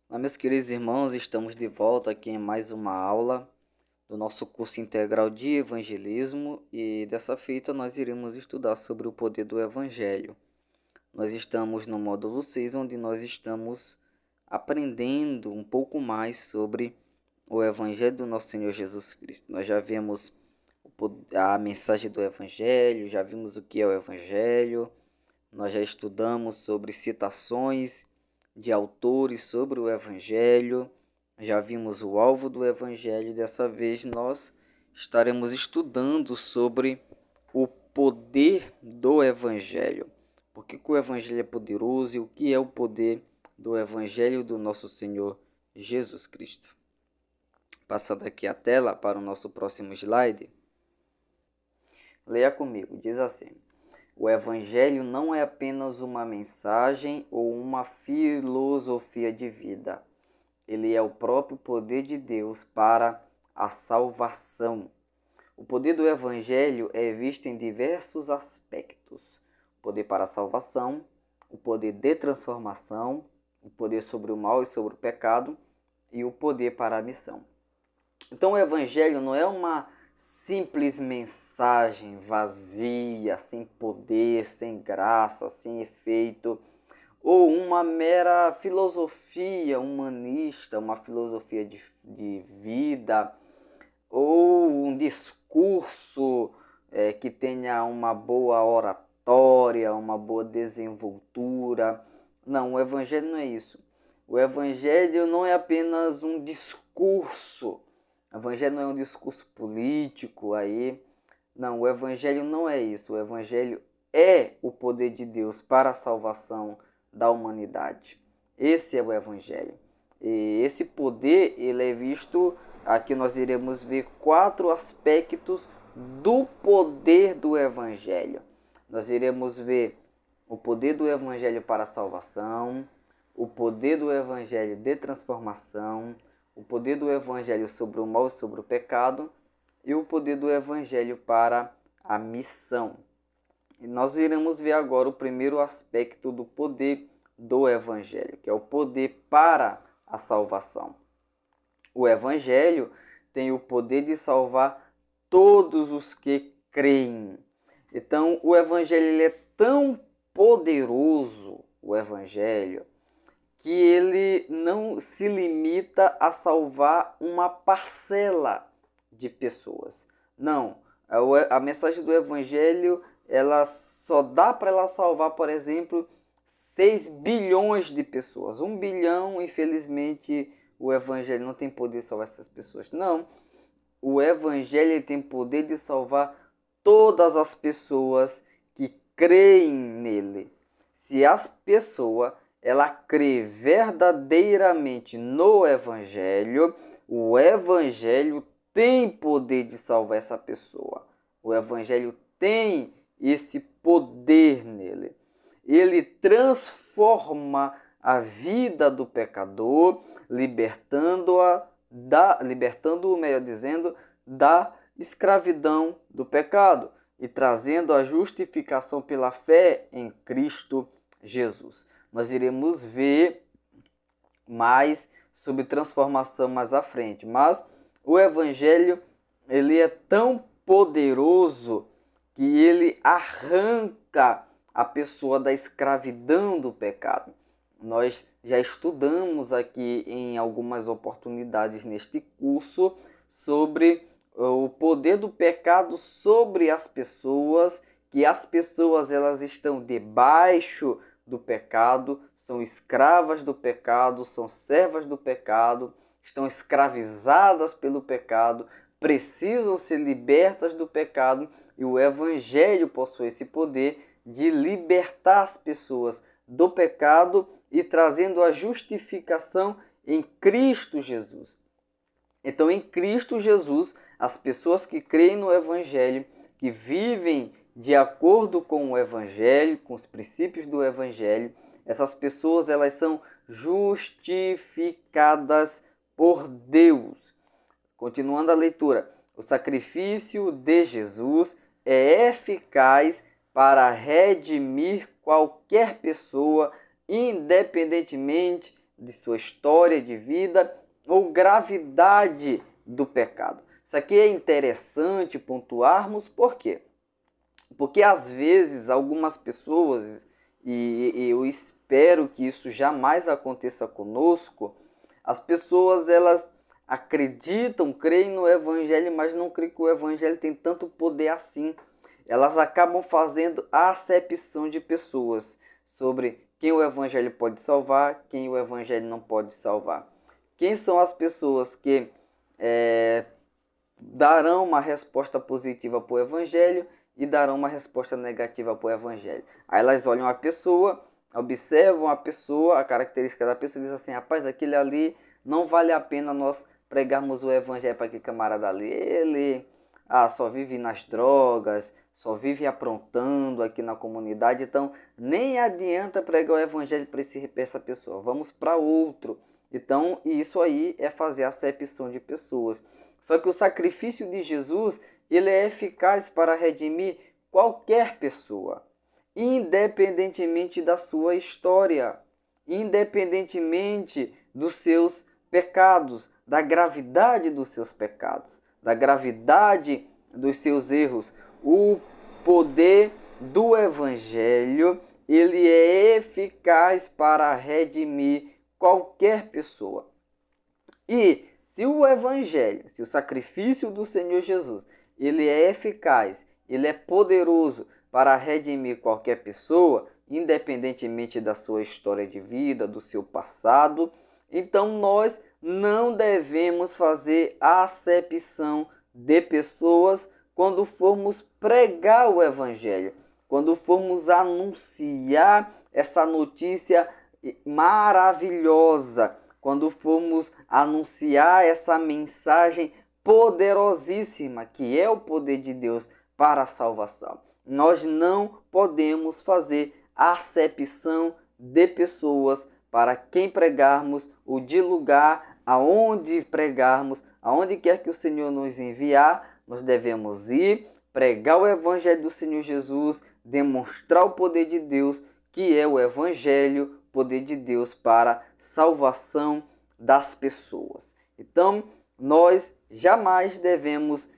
Olá, meus queridos irmãos, estamos de volta aqui em mais uma aula do nosso curso integral de evangelismo e dessa feita nós iremos estudar sobre o poder do evangelho. Nós estamos no módulo 6, onde nós estamos aprendendo um pouco mais sobre o evangelho do nosso Senhor Jesus Cristo. Nós já vimos a mensagem do evangelho, já vimos o que é o evangelho, nós já estudamos sobre citações de autores sobre o Evangelho, já vimos o alvo do Evangelho e dessa vez nós estaremos estudando sobre o poder do Evangelho. Por que o Evangelho é poderoso e o que é o poder do Evangelho do nosso Senhor Jesus Cristo. Passando aqui a tela para o nosso próximo slide. Leia comigo, diz assim: o Evangelho não é apenas uma mensagem ou uma filosofia de vida. Ele é o próprio poder de Deus para a salvação. O poder do Evangelho é visto em diversos aspectos: o poder para a salvação, o poder de transformação, o poder sobre o mal e sobre o pecado e o poder para a missão. Então, o Evangelho não é uma simples mensagem vazia, sem poder, sem graça, sem efeito, ou uma mera filosofia humanista, uma filosofia de vida, ou um discurso que tenha uma boa oratória, uma boa desenvoltura. Não, o Evangelho não é isso. O Evangelho não é apenas um discurso. O Evangelho não é um discurso político aí. Não, o Evangelho não é isso. O Evangelho é o poder de Deus para a salvação da humanidade. Esse é o Evangelho. E esse poder, ele é visto, aqui nós iremos ver 4 aspectos do poder do Evangelho. Nós iremos ver o poder do Evangelho para a salvação, o poder do Evangelho de transformação, o poder do Evangelho sobre o mal e sobre o pecado e o poder do Evangelho para a missão. E nós iremos ver agora o primeiro aspecto do poder do Evangelho, que é o poder para a salvação. O Evangelho tem o poder de salvar todos os que creem. Então, o Evangelho ele é tão poderoso, o Evangelho, que ele não se limita a salvar uma parcela de pessoas. Não, a mensagem do Evangelho ela só dá para ela salvar, por exemplo, 6 bilhões de pessoas. 1 bilhão, infelizmente, o Evangelho não tem poder de salvar essas pessoas. Não, o Evangelho tem poder de salvar todas as pessoas que creem nele. Se as pessoas ela crê verdadeiramente no Evangelho, o Evangelho tem poder de salvar essa pessoa. O Evangelho tem esse poder nele. Ele transforma a vida do pecador, libertando-o, melhor dizendo, da escravidão do pecado e trazendo a justificação pela fé em Cristo Jesus. Nós iremos ver mais sobre transformação mais à frente, mas o Evangelho ele é tão poderoso que ele arranca a pessoa da escravidão do pecado. Nós já estudamos aqui em algumas oportunidades neste curso sobre o poder do pecado sobre as pessoas, que as pessoas elas estão debaixo do pecado, são escravas do pecado, são servas do pecado, estão escravizadas pelo pecado, precisam ser libertas do pecado e o Evangelho possui esse poder de libertar as pessoas do pecado e trazendo a justificação em Cristo Jesus. Então, em Cristo Jesus, as pessoas que creem no Evangelho, que vivem de acordo com o Evangelho, com os princípios do Evangelho, essas pessoas elas são justificadas por Deus. Continuando a leitura, o sacrifício de Jesus é eficaz para redimir qualquer pessoa, independentemente de sua história de vida ou gravidade do pecado. Isso aqui é interessante pontuarmos, por quê? Porque às vezes algumas pessoas, e eu espero que isso jamais aconteça conosco, as pessoas elas acreditam, creem no Evangelho, mas não creem que o Evangelho tem tanto poder assim. Elas acabam fazendo a acepção de pessoas sobre quem o Evangelho pode salvar, quem o Evangelho não pode salvar. Quem são as pessoas que darão uma resposta positiva para o Evangelho e darão uma resposta negativa para o Evangelho. Aí elas olham a pessoa, observam a pessoa, a característica da pessoa e dizem assim, rapaz, aquele ali não vale a pena nós pregarmos o Evangelho para aquele camarada ali. Ele só vive nas drogas, só vive aprontando aqui na comunidade, então nem adianta pregar o Evangelho para essa pessoa, vamos para outro. Então, isso aí é fazer acepção de pessoas. Só que o sacrifício de Jesus, ele é eficaz para redimir qualquer pessoa, independentemente da sua história, independentemente dos seus pecados, da gravidade dos seus pecados, da gravidade dos seus erros. O poder do Evangelho, ele é eficaz para redimir qualquer pessoa. E se o Evangelho, se o sacrifício do Senhor Jesus, ele é eficaz, ele é poderoso para redimir qualquer pessoa, independentemente da sua história de vida, do seu passado, então nós não devemos fazer acepção de pessoas quando formos pregar o Evangelho, quando formos anunciar essa notícia maravilhosa, quando formos anunciar essa mensagem poderosíssima, que é o poder de Deus para a salvação. Nós não podemos fazer acepção de pessoas para quem pregarmos, ou de lugar aonde pregarmos, aonde quer que o Senhor nos enviar, nós devemos ir, pregar o Evangelho do Senhor Jesus, demonstrar o poder de Deus, que é o Evangelho, poder de Deus para salvação das pessoas. Então, nós jamais devemos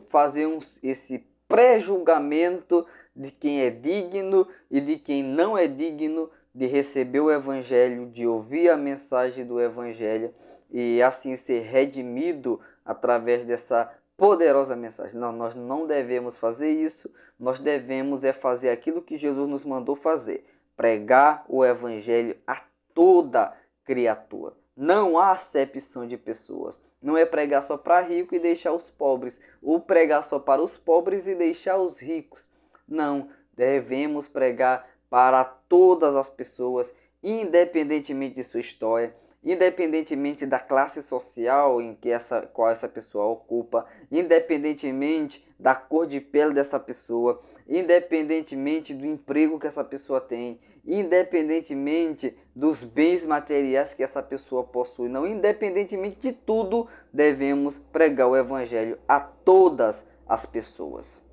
fazer esse pré-julgamento de quem é digno e de quem não é digno de receber o Evangelho, de ouvir a mensagem do Evangelho e assim ser redimido através dessa poderosa mensagem. Não, nós não devemos fazer isso, nós devemos fazer aquilo que Jesus nos mandou fazer, pregar o Evangelho a toda criatura. Não há acepção de pessoas. Não é pregar só para rico e deixar os pobres, ou pregar só para os pobres e deixar os ricos. Não, devemos pregar para todas as pessoas, independentemente de sua história, independentemente da classe social em que qual essa pessoa ocupa, independentemente da cor de pele dessa pessoa, independentemente do emprego que essa pessoa tem, independentemente dos bens materiais que essa pessoa possui, não, independentemente de tudo, devemos pregar o Evangelho a todas as pessoas.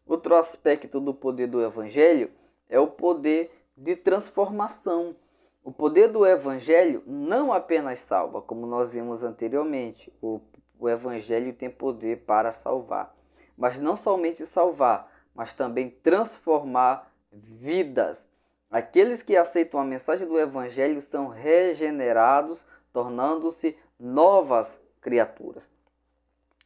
Outro aspecto do poder do Evangelho é o poder de transformação. O poder do Evangelho não apenas salva, como nós vimos anteriormente, o Evangelho tem poder para salvar, mas não somente salvar, mas também transformar vidas. Aqueles que aceitam a mensagem do Evangelho são regenerados, tornando-se novas criaturas.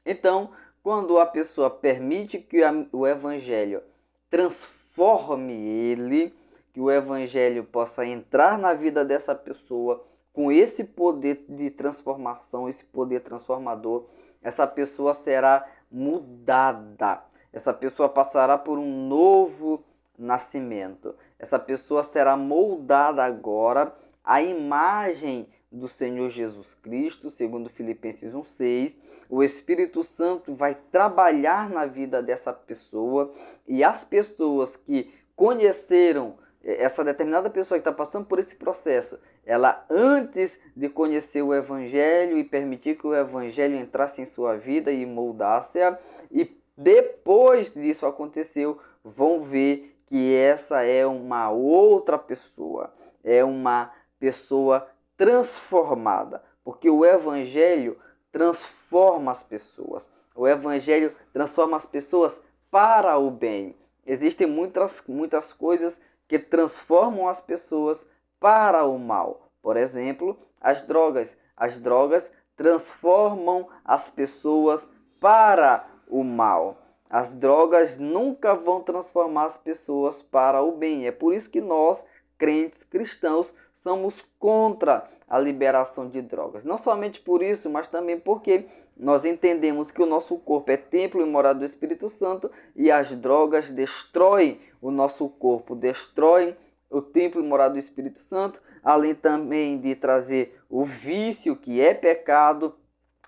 Então, quando a pessoa permite que o Evangelho transforme ele, que o Evangelho possa entrar na vida dessa pessoa com esse poder de transformação, esse poder transformador, essa pessoa será mudada. Essa pessoa passará por um novo nascimento. Essa pessoa será moldada agora à imagem do Senhor Jesus Cristo, segundo Filipenses 1,6. O Espírito Santo vai trabalhar na vida dessa pessoa e as pessoas que conheceram essa determinada pessoa que está passando por esse processo, ela antes de conhecer o Evangelho e permitir que o Evangelho entrasse em sua vida e moldasse-a, e depois disso aconteceu, vão ver que essa é uma outra pessoa, é uma pessoa transformada, porque o Evangelho transforma as pessoas. O Evangelho transforma as pessoas para o bem. Existem muitas coisas que transformam as pessoas para o mal. Por exemplo, as drogas. As drogas transformam as pessoas para o mal. As drogas nunca vão transformar as pessoas para o bem. É por isso que nós, crentes cristãos, somos contra a liberação de drogas. Não somente por isso, mas também porque nós entendemos que o nosso corpo é templo e morada do Espírito Santo e as drogas destroem o nosso corpo, destroem o templo e morada do Espírito Santo, além também de trazer o vício, que é pecado,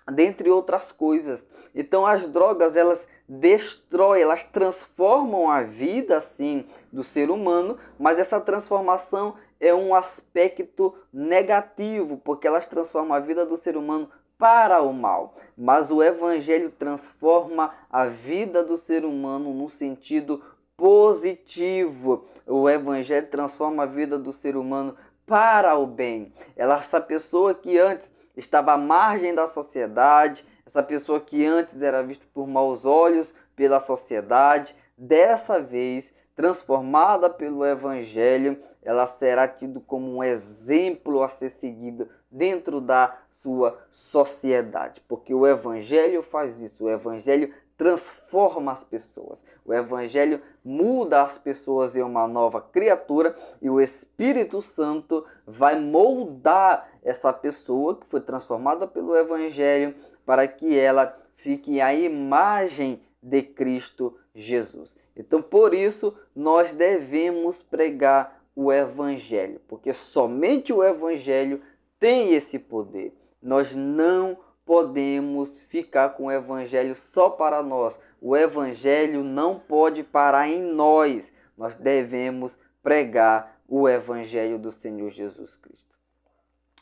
dentre outras coisas. Então as drogas, elas destroem, elas transformam a vida, sim, do ser humano, mas essa transformação é um aspecto negativo, porque elas transformam a vida do ser humano para o mal. Mas o Evangelho transforma a vida do ser humano no sentido positivo. O Evangelho transforma a vida do ser humano para o bem. Essa pessoa que antes estava à margem da sociedade, essa pessoa que antes era vista por maus olhos pela sociedade, dessa vez, transformada pelo Evangelho, ela será tida como um exemplo a ser seguido dentro da sua sociedade. Porque o Evangelho faz isso, o Evangelho transforma as pessoas. O Evangelho muda as pessoas em uma nova criatura e o Espírito Santo vai moldar essa pessoa que foi transformada pelo Evangelho para que ela fique à imagem de Cristo Jesus. Então, por isso, nós devemos pregar o Evangelho, porque somente o Evangelho tem esse poder. Nós não podemos ficar com o Evangelho só para nós. O Evangelho não pode parar em nós. Nós devemos pregar o Evangelho do Senhor Jesus Cristo.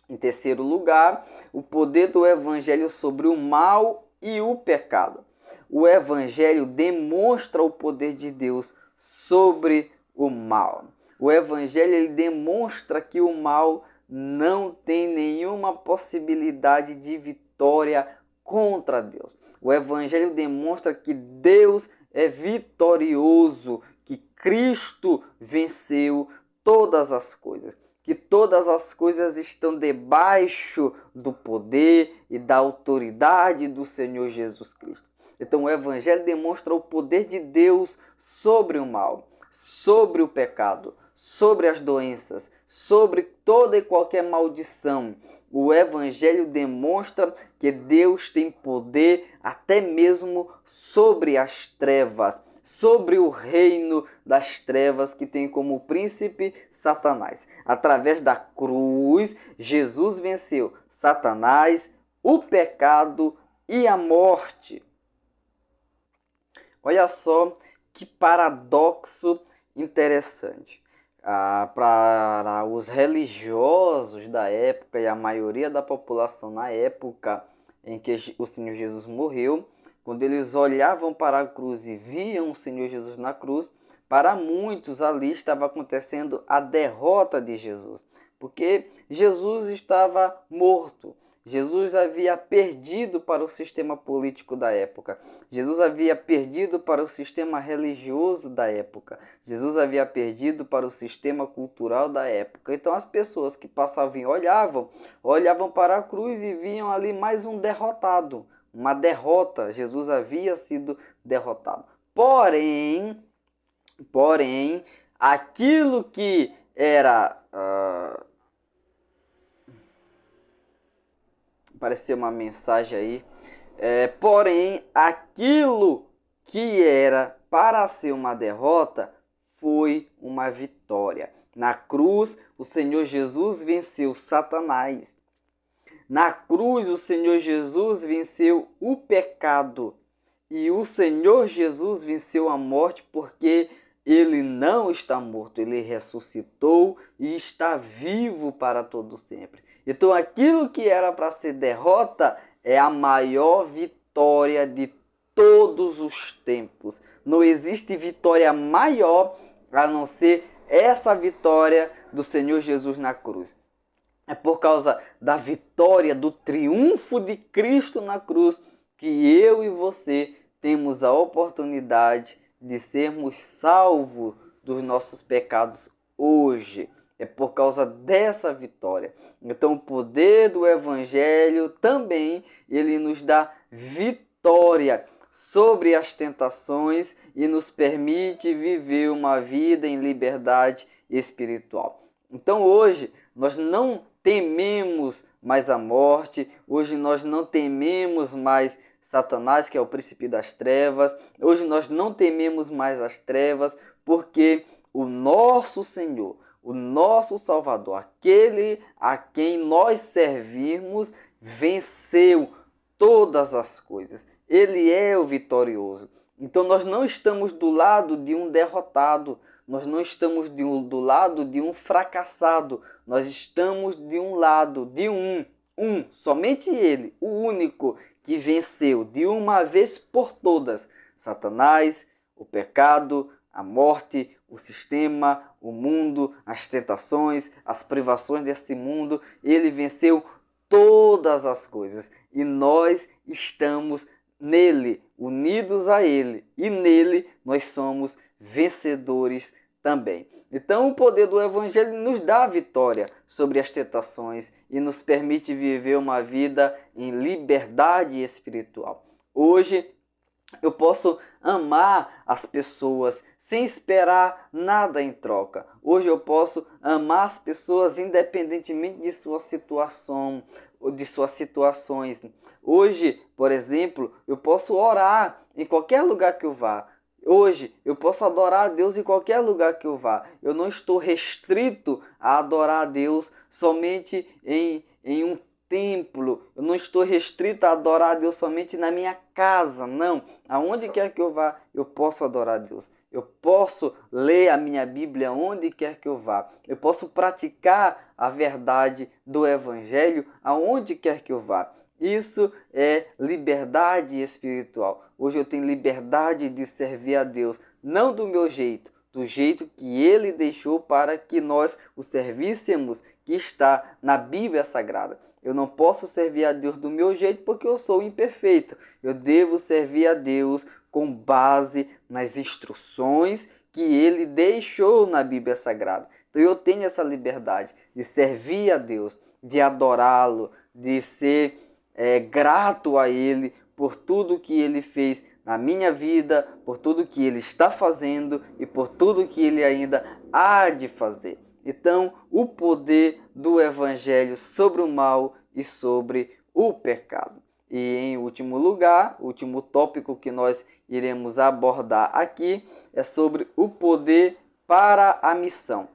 Em terceiro lugar, o poder do Evangelho sobre o mal e o pecado. O Evangelho demonstra o poder de Deus sobre o mal. O Evangelho ele demonstra que o mal não tem nenhuma possibilidade de vitória contra Deus. O Evangelho demonstra que Deus é vitorioso, que Cristo venceu todas as coisas, que todas as coisas estão debaixo do poder e da autoridade do Senhor Jesus Cristo. Então o Evangelho demonstra o poder de Deus sobre o mal, sobre o pecado, sobre as doenças, sobre toda e qualquer maldição. O Evangelho demonstra que Deus tem poder até mesmo sobre as trevas, sobre o reino das trevas que tem como príncipe Satanás. Através da cruz, Jesus venceu Satanás, o pecado e a morte. Olha só que paradoxo interessante. Para os religiosos da época e a maioria da população na época em que o Senhor Jesus morreu, quando eles olhavam para a cruz e viam o Senhor Jesus na cruz, para muitos ali estava acontecendo a derrota de Jesus, porque Jesus estava morto. Jesus havia perdido para o sistema político da época. Jesus havia perdido para o sistema religioso da época. Jesus havia perdido para o sistema cultural da época. Então as pessoas que passavam e olhavam para a cruz e viam ali mais um derrotado. Uma derrota. Jesus havia sido derrotado. Porém, aquilo que era... Apareceu uma mensagem aí. Porém, aquilo que era para ser uma derrota foi uma vitória. Na cruz, o Senhor Jesus venceu Satanás. Na cruz, o Senhor Jesus venceu o pecado. E o Senhor Jesus venceu a morte porque ele não está morto, ele ressuscitou e está vivo para todo sempre. Então aquilo que era para ser derrota é a maior vitória de todos os tempos. Não existe vitória maior a não ser essa vitória do Senhor Jesus na cruz. É por causa da vitória, do triunfo de Cristo na cruz, que eu e você temos a oportunidade de sermos salvos dos nossos pecados hoje. É por causa dessa vitória. Então, o poder do Evangelho também, ele nos dá vitória sobre as tentações e nos permite viver uma vida em liberdade espiritual. Então, hoje, nós não tememos mais a morte, hoje nós não tememos mais Satanás, que é o príncipe das trevas, hoje nós não tememos mais as trevas, porque o nosso Senhor, o nosso Salvador, aquele a quem nós servimos, venceu todas as coisas. Ele é o vitorioso. Então nós não estamos do lado de um derrotado, nós não estamos do lado de um fracassado, nós estamos de um lado, de somente ele, o único que venceu de uma vez por todas Satanás, o pecado, a morte, o sistema, o mundo, as tentações, as privações desse mundo. Ele venceu todas as coisas e nós estamos nele, unidos a ele, e nele nós somos vencedores também. Então, o poder do Evangelho nos dá a vitória sobre as tentações e nos permite viver uma vida em liberdade espiritual. Hoje, eu posso amar as pessoas sem esperar nada em troca. Hoje eu posso amar as pessoas independentemente de sua situação ou de suas situações. Hoje, por exemplo, eu posso orar em qualquer lugar que eu vá. Hoje eu posso adorar a Deus em qualquer lugar que eu vá. Eu não estou restrito a adorar a Deus somente em um templo. Eu não estou restrito a adorar a Deus somente na minha casa. Não. Aonde quer que eu vá, eu posso adorar a Deus. Eu posso ler a minha Bíblia onde quer que eu vá. Eu posso praticar a verdade do Evangelho aonde quer que eu vá. Isso é liberdade espiritual. Hoje eu tenho liberdade de servir a Deus, não do meu jeito, do jeito que Ele deixou para que nós o servíssemos, que está na Bíblia Sagrada. Eu não posso servir a Deus do meu jeito porque eu sou imperfeito. Eu devo servir a Deus com base nas instruções que Ele deixou na Bíblia Sagrada. Então eu tenho essa liberdade de servir a Deus, de adorá-lo, de ser grato a Ele por tudo que Ele fez na minha vida, por tudo que Ele está fazendo e por tudo que Ele ainda há de fazer. Então, o poder do Evangelho sobre o mal e sobre o pecado. E em último lugar, o último tópico que nós iremos abordar aqui é sobre o poder para a missão.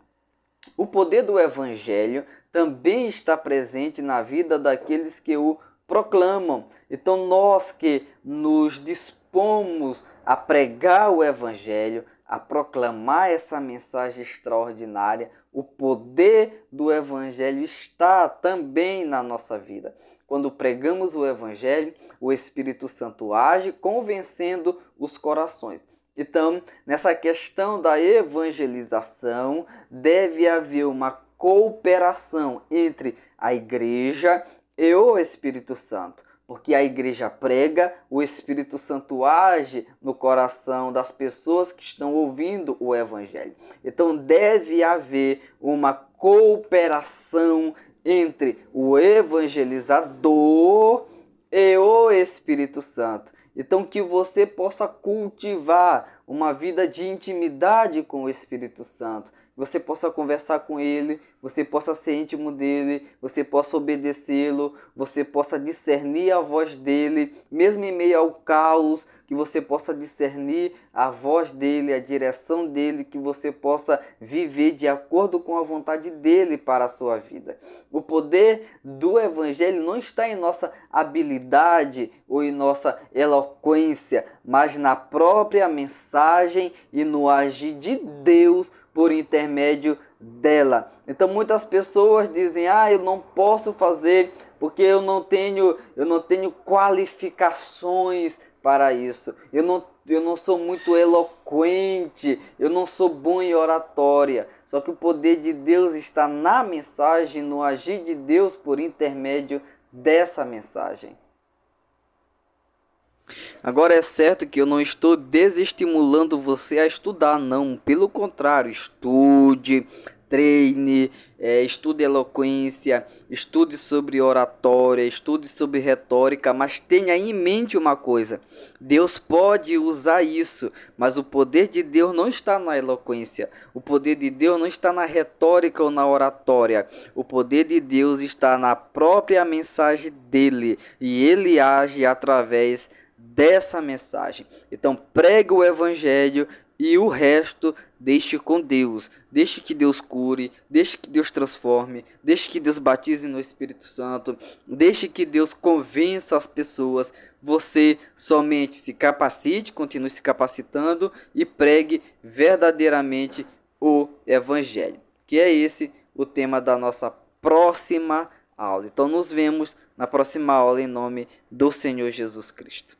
O poder do Evangelho também está presente na vida daqueles que o proclamam. Então nós que nos dispomos a pregar o Evangelho, a proclamar essa mensagem extraordinária, o poder do Evangelho está também na nossa vida. Quando pregamos o Evangelho, o Espírito Santo age convencendo os corações. Então, nessa questão da evangelização, deve haver uma cooperação entre a igreja e o Espírito Santo, porque a igreja prega, o Espírito Santo age no coração das pessoas que estão ouvindo o Evangelho. Então deve haver uma cooperação entre o evangelizador e o Espírito Santo. Então que você possa cultivar uma vida de intimidade com o Espírito Santo. Você possa conversar com Ele, você possa ser íntimo dEle, você possa obedecê-lo, você possa discernir a voz dEle, mesmo em meio ao caos, que você possa discernir a voz dEle, a direção dEle, que você possa viver de acordo com a vontade dEle para a sua vida. O poder do Evangelho não está em nossa habilidade ou em nossa eloquência, mas na própria mensagem e no agir de Deus por intermédio dela. Então muitas pessoas dizem: eu não posso fazer porque eu não tenho qualificações para isso. Eu não sou muito eloquente, eu não sou bom em oratória. Só que o poder de Deus está na mensagem, no agir de Deus por intermédio dessa mensagem. Agora é certo que eu não estou desestimulando você a estudar, não. Pelo contrário, estude, treine, estude eloquência, estude sobre oratória, estude sobre retórica, mas tenha em mente uma coisa: Deus pode usar isso, mas o poder de Deus não está na eloquência, o poder de Deus não está na retórica ou na oratória, o poder de Deus está na própria mensagem dele, e ele age através dessa mensagem. Então pregue o evangelho e o resto deixe com Deus. Deixe que Deus cure, deixe que Deus transforme, deixe que Deus batize no Espírito Santo, deixe que Deus convença as pessoas. Você somente se capacite, continue se capacitando e pregue verdadeiramente o evangelho. Que é esse o tema da nossa próxima aula. Então nos vemos na próxima aula em nome do Senhor Jesus Cristo.